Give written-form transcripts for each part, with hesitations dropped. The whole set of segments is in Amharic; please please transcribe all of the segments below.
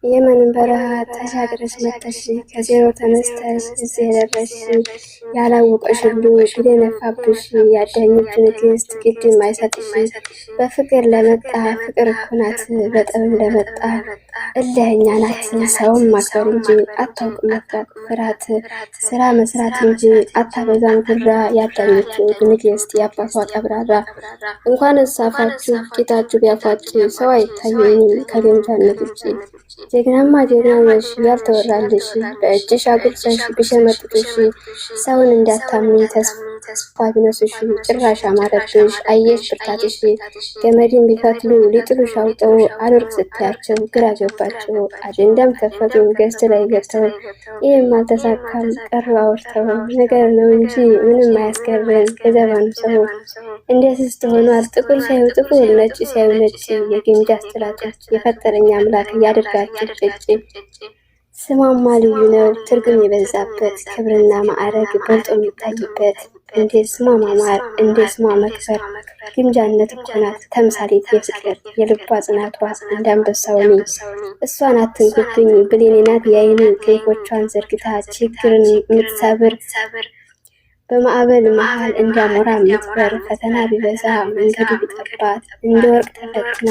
የመንን በረሃ ተሻግረሽ መተሽ ከዜሮ ተነስተሽ እዚህ የደረስሽ ያላወቀሽ ሁሉ ድል የነፋብሽ የአዳኞቹ ንግስት ግድም አይሰጥሽ። በፍቅር ለመጣ ፍቅር እኮ ናት፣ በጥበብ ለመጣ እልህኛ ናት። ሰውን ማክበር እንጂ አታውቅም መፍራት ፍርሃት፣ ስራ መስራት እንጂ አታበዛም ጉራ። የአዳኞቹ ንግስት የአባቷ ቀብራራ። እንኳን እሳፋችሁ ጌታችሁ ቢያፋጭ ሰው አይታየኝም ከግምጃነት ውጭ። ጀግናማ ጀግና ነሽ ያልተወራልሽ፣ በእጅሽ አጉርሰሽ ቢሸመጥጡሽ ሰውን እንዳታምኝ ተስፋ ቢነሱሽ። ጭራሽ አማረብሽ አየሽ ብርታትሽ፣ ገመድን ቢፈትሉ ሊጥሉሽ አውጠው አልወርቅ ስትያቸው ግራ ገባቸው። አጀንዳም ከፈቱ ገዝት ላይ ገብተው ይህም አልተሳካም ቀሩ አውርተው። ነገር ነው እንጂ ምንም አያስገርም የዘባኑ ሰው እንዴት ስትሆኗል ጥቁር ሳዩ ጥቁር ነጭ ሳዩ ነጭ። የግምጃ አስተላጦች የፈጠረኝ አምላክ ያደርጋቸው ጭጭ። ስሟማ ልዩ ነው ትርጉም የበዛበት ክብርና ማዕረግ በልጦ የሚታይበት። እንዴ ስሟ ማማር እንዴ ስሟ መክበር፣ ግምጃነት እኮ ናት ተምሳሌት የፍቅር የልቧ ጽናቷ እንዳንበሳውኒ። እሷን አትንኩብኝ ብሌኔ ናት የአይኔ ክንፎቿን ዘርግታ ችግርን የምትሰብር በማዕበል መሃል እንዳሞራ የምትበር። ፈተና ቢበዛ መንገዱ ቢጠባት እንደ ወርቅ ተፈትና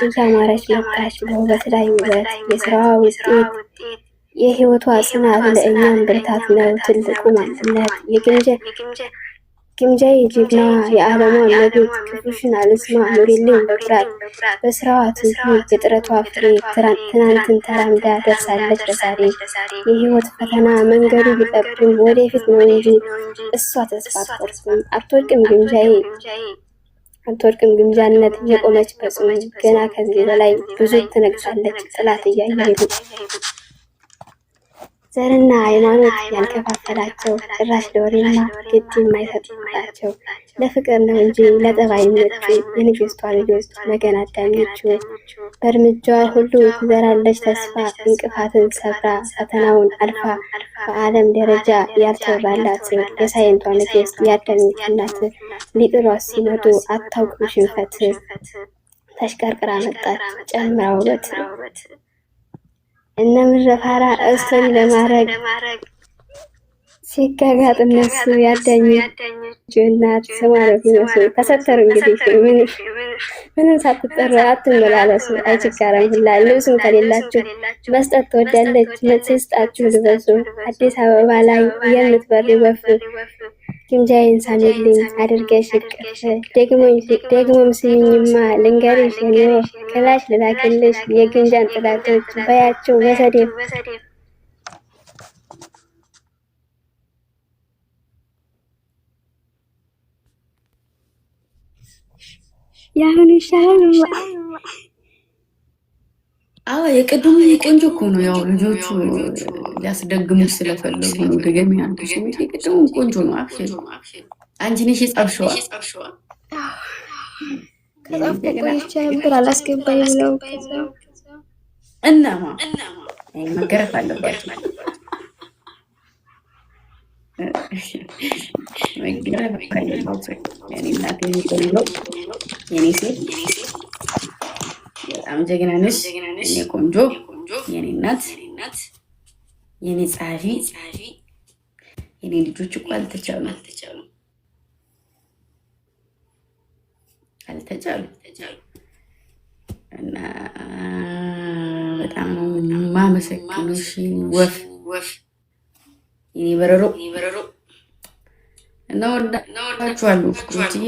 እያማረች መጣች በውበት ላይ ውበት። የስራዋ ውጤት የህይወቷ ጽናት ለእኛም ብርታት ነው ትልቁ ማንነት። ግምጃዬ ጀግናዋ የዓለሟ መቤት ክፉሽን አልስማ ኑሪልኝ በኩራት። በስራዋ ትጉ የጥረቷ ፍሬ ትናንትን ተራምዳ ደርሳለች ለዛሬ። የህይወት ፈተና መንገዱ ቢጠብም ወደፊት ነው እንጂ እሷ ተስፋ አትቆርጥም አትወድቅም ግምጃዬ አትወድቅም ግምጃነት የቆመች በጽኑ። ገና ከዚህ በላይ ብዙ ትነግሳለች ጥላት እያየሄዱ። ዘርና ሃይማኖት ያልከፋፈላቸው ጭራሽ ለወሬማ ግድ የማይሰጡላቸው ለፍቅር ነው እንጂ ለጠባይ የሚወጡ የንግስቷ ልጆች ነገን አዳኞቹ። በእርምጃዋ ሁሉ ትዘራለች ተስፋ እንቅፋትን ሰብራ ፈተናውን አልፋ። በዓለም ደረጃ ያልተወራላት የሳይንቷ ንግስት የአዳኞቹ እናት። ሊጥሏት ሲመጡ አታውቅም ሽንፈት፣ ተሽቀርቅራ መጣች ጨምራ ውበት። እነ ምረፋራ እስቶሪ ለማድረግ ሲጋጋጥ እነሱ ያዳኞቹ እናት ስሟ ነው ቢመስሉ ተሰተሩ። እንግዲህ ምንም ሳትጠሩ አትመላለሱ። አይችጋራም ሁላ ልብስም ከሌላችሁ መስጠት ትወዳለች ስጣችሁ ልበሱ። አዲስ አበባ ላይ የምትበሪ ወፍ ግምጃዬን ሳሚልኝ አድርገሽ እቅፍ። ደግሞም ስሚኝማ ልንገርሽ የኔ ወፍ ክላሽ ልላክልሽ የግምጃን ጥላቶች በያቸው በሰዴፍ። ያሁን ይሻላል። አዎ የቅድሙ ቆንጆ እኮ ነው። ያው ልጆቹ ሊያስደግሙት ስለፈለጉ ነው ድገም ያልኩሽ እንጂ የቅድሙ ቆንጆ ነው። አክሽን አንቺ ነሽ የጻፍሽዋ። ከጻፍ ቆይቼ ነበር አላስገባኝ ብለው እናማ መገረፍ አለባቸው። መገረፍ አለባቸው። የኔ እናት የኔ ሴት በጣም ጀግና ነሽ የኔ ቆንጆ የኔ እናት የኔ ጸሐፊ። የኔ ልጆች እኮ አልተቻሉ እና በጣም ነው የማመሰግንሽ ወፍ የኔ በረሮ እና ወዳችኋለሁ ፍቅሮችዬ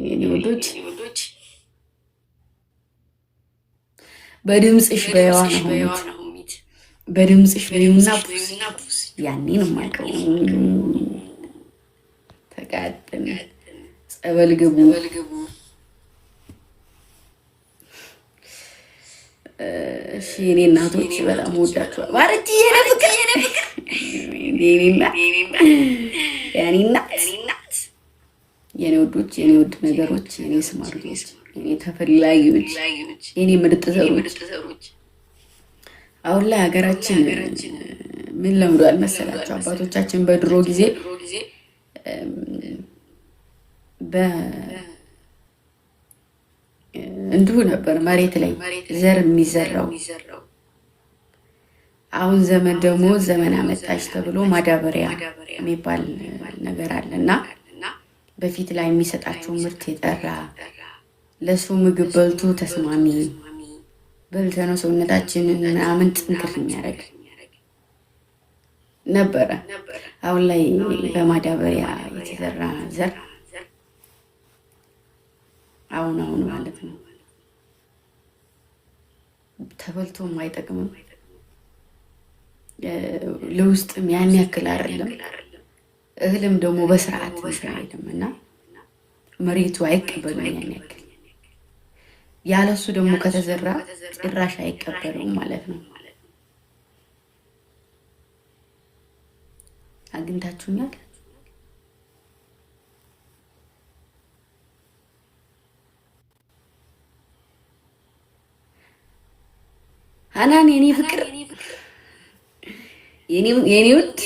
የኔ ወዶች። በድምጽሽ በየዋ ነው ሚት በድምጽሽ በዩና ቡስ ያኔ ነው የማውቀው። ተቃጠን ጸበል ግቡ። እሺ የኔ እናቶች በጣም ወዳችኋለሁ። ባረቲ የኔ ፍቅር የኔ እናት የኔ ወዶች የኔ ውድ ነገሮች የኔ ስማርቶች የኔ ተፈላጊዎች የኔ ምርጥ ዘሮች። አሁን ላይ ሀገራችን ምን ለምዷል መሰላችሁ? አባቶቻችን በድሮ ጊዜ እንዲሁ ነበር መሬት ላይ ዘር የሚዘራው። አሁን ዘመን ደግሞ ዘመን አመጣሽ ተብሎ ማዳበሪያ የሚባል ነገር አለና በፊት ላይ የሚሰጣቸው ምርት የጠራ ለሱ ምግብ በልቶ ተስማሚ በልተነው ሰውነታችንን ምናምን ጥንክር የሚያደርግ ነበረ። አሁን ላይ በማዳበሪያ የተዘራ ዘር አሁን ማለት ነው ተበልቶም አይጠቅምም። ለውስጥም ያን ያክል አይደለም። እህልም ደግሞ በስርዓት አይደለም እና መሬቱ አይቀበሉም ያን ያክል። ያለሱ ደግሞ ከተዘራ ጭራሽ አይቀበለውም ማለት ነው። አግኝታችሁኛል? ሀናን የኔ ፍቅር የኔ ውድ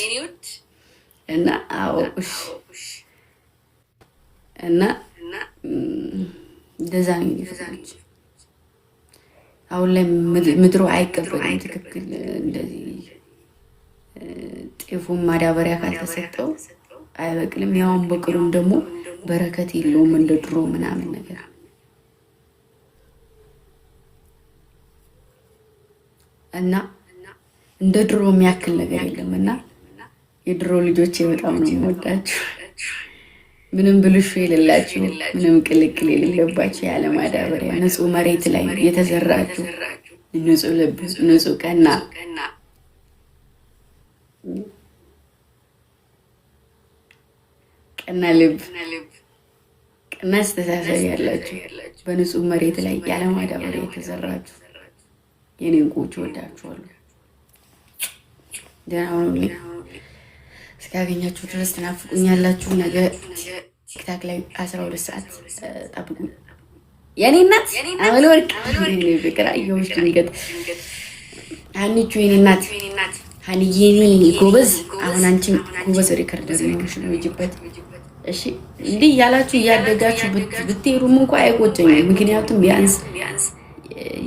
እና አውቁሽ እና እንደዛ ነው የሚፈልጉት። አሁን ላይ ምድሩ አይቀበልም። ትክክል እንደዚህ ጤፉም ማዳበሪያ ካልተሰጠው አይበቅልም። ያውን በቅሉም ደግሞ በረከት የለውም እንደ ድሮ ምናምን ነገር እና እንደ ድሮ የሚያክል ነገር የለም። እና የድሮ ልጆቼ በጣም ነው የምወዳችሁ። ምንም ብልሹ የሌላችሁ፣ ምንም ቅልቅል የሌለባችሁ፣ ያለ ማዳበሪያ ንጹህ መሬት ላይ የተዘራችሁ ንጹህ ልብ፣ ንጹህ ቀና ልብ፣ ቀና አስተሳሰብ ያላችሁ በንጹህ መሬት ላይ ያለ ማዳበሪያ የተዘራችሁ የኔ እንቁዎች ወዳችኋለሁ። ደህና ሁኑልኝ። እስካገኛችሁ ድረስ ትናፍቁኛላችሁ። ነገ ቲክታክ ላይ 12 ሰዓት ጠብቁኝ። የኔ እናት አመል ወርቅ የኔ ፍቅር አየሁሽ ድንገት። ሀኒቹ የኔ እናት ሀኒዬ የኔ ጎበዝ። አሁን አንቺም ጎበዝ ሪከርደር ነሽ ነው ይጅበት። እሺ እንዲህ ያላችሁ እያደጋችሁ ብትሄዱም እንኳ አይቆጨኝም። ምክንያቱም ቢያንስ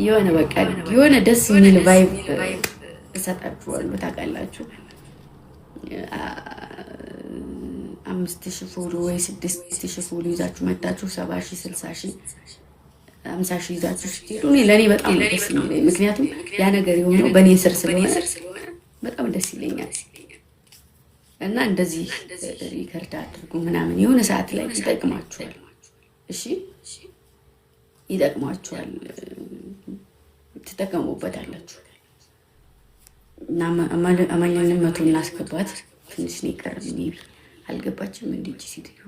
የሆነ በቃ የሆነ ደስ የሚል ቫይብ እሰጣችኋለሁ። ታውቃላችሁ 5,000 ፎሎ ወይ 6,000 ፎሎ ይዛችሁ መጣችሁ 70,000 60,000 50,000 ይዛችሁ ስትሄዱ ለእኔ በጣም ደስ የሚለኝ፣ ምክንያቱም ያ ነገር የሆነው በእኔ ስር ስለሆነ በጣም ደስ ይለኛል። እና እንደዚህ ሪከርድ አድርጉ ምናምን የሆነ ሰዓት ላይ ይጠቅማችኋል። እሺ ይጠቅማችኋል፣ ትጠቀሙበታላችሁ። እና አማኛንም 100 እናስገባት። ትንሽ ነው የቀረን። ሜቢ አልገባችም እንዴ ሴትዮ?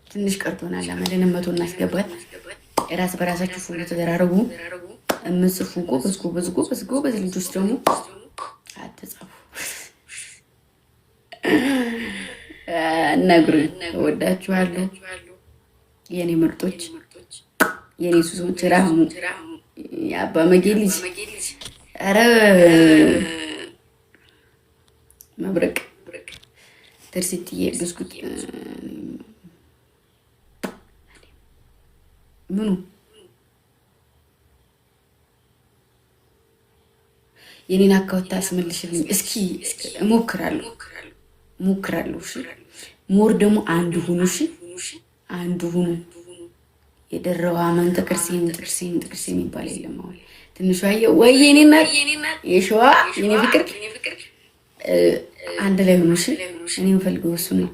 ትንሽ ቀርቶናል። አማኛንም 100 እናስገባት። ራስ በራሳችሁ ፎሎ ተደራረጉ። እምጽፉ ጎበዝ ልጆች ደግሞ አትጻፉ። ነግሩኝ። እወዳችኋለሁ የኔ ምርጦች፣ የኔ ሱሶች። ራሙ የአባ መጌ ልጅ፣ ኧረ መብረቅ ትርሲትዬ ብስኩት ምኑ የኔን አካውንት አስመልሽልኝ እስኪ። እሞክራለሁ። እሺ ሞር ደግሞ አንድ ሁኑ። እሺ አንድ ሁኑ። የደረዋ ማን ጥቅርሴን ይባል የለም። አሁን ትንሿ ወይ የኔ እናት የሸዋ የኔ ፍቅር አንድ ላይ ሆኖ እሺ። እኔ የምፈልገው እሱ ነው።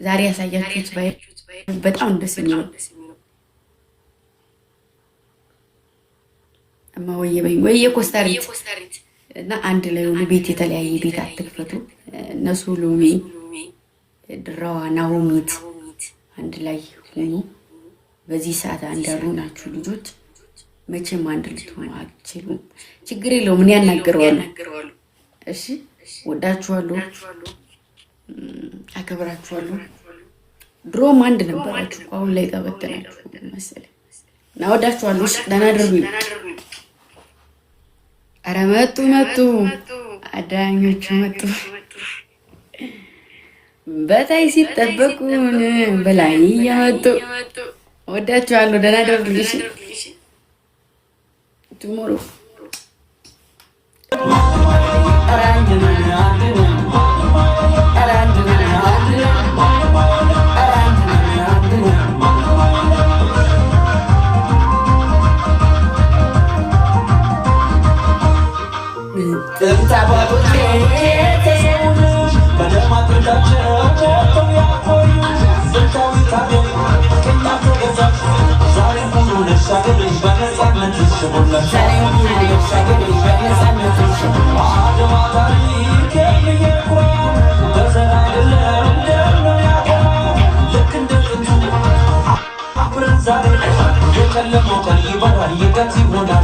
ዛሬ ያሳያችሁት ባይ በጣም ደስ የሚለው እማ ወየ ኮስታሪት እና አንድ ላይ ሆኖ ቤት የተለያየ ቤት አትክፈቱ። እነሱ ሎሚ ድራዋ ናሆሚት አንድ ላይ ሆኖ በዚህ ሰዓት አንዳሉ ናችሁ ልጆች። መቼም አንድ ልትሆኑ አትችሉም። ችግር የለውም። ምን ያናገረዋለሁ። እሺ ወዳችኋለሁ፣ አከብራችኋለሁ። ድሮም አንድ ነበራችሁ፣ አሁን ላይ ተበተናችሁ መሰለኝ እና ወዳችኋለሁ። ደህና አድርጉኝ። ኧረ መጡ አዳኞቹ መጡ። በታይ ሲጠበቁን በላይ እየመጡ ወዳችኋለሁ። ደህና አድርጉኝ። ቱሞሮ Zare, yo te le moco y barra y casi una